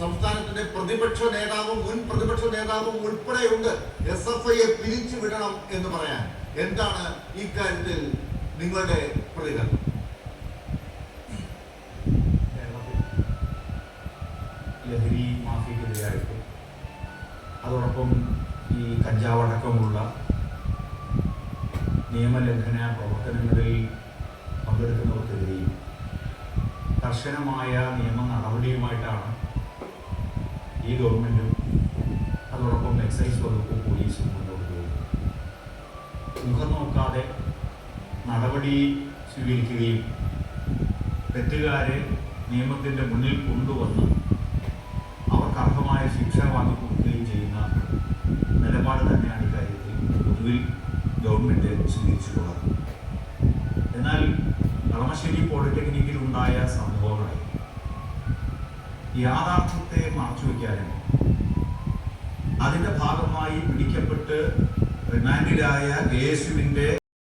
സംസ്ഥാനത്തിന്റെ പ്രതിപക്ഷ നേതാവും മുൻ പ്രതിപക്ഷ നേതാവും ഉൾപ്പെടെയുണ്ട്. SFIയെ പിരിച്ചുവിടണം എന്ന് പറയാൻ എന്താണ് ഈ കാര്യത്തിൽ നിങ്ങളുടെ പ്രതികരണം? ലഹരി മാഫിയക്കെതിരായിട്ടും അതോടൊപ്പം ഈ കഞ്ചാവടക്കമുള്ള നിയമലംഘന പ്രവർത്തനങ്ങളിൽ പങ്കെടുക്കുന്നവർക്കെതിരെയും കർശനമായ നിയമ നടപടിയുമായിട്ടാണ് ഈ ഗവൺമെൻറ്റും അതോടൊപ്പം എക്സൈസ് വകുപ്പും പോലീസും മുന്നോട്ട് പോകുന്നത്. മുഖം നോക്കാതെ നടപടി സ്വീകരിക്കുകയും തെറ്റുകാരെ നിയമത്തിൻ്റെ മുന്നിൽ കൊണ്ടുവന്ന് അവർക്ക് അർഹമായ ശിക്ഷ വാങ്ങിക്കൊടുക്കുകയും ചെയ്യുന്ന നിലപാട് തന്നെയാണ് ഇക്കാര്യത്തിൽ പൊതുവിൽ ഗവൺമെൻറ് സ്വീകരിച്ചിട്ടുള്ളത്. എന്നാൽ കളമശ്ശേരി പോളിടെക്നിക്കിൽ ഉണ്ടായ സംഭവങ്ങളെ യാഥാർത്ഥ്യത്തെ മറച്ചുവെക്കാനും അതിൻ്റെ ഭാഗമായി പിടിക്കപ്പെട്ട് റിമാൻഡിലായ ASUവിൻ്റെ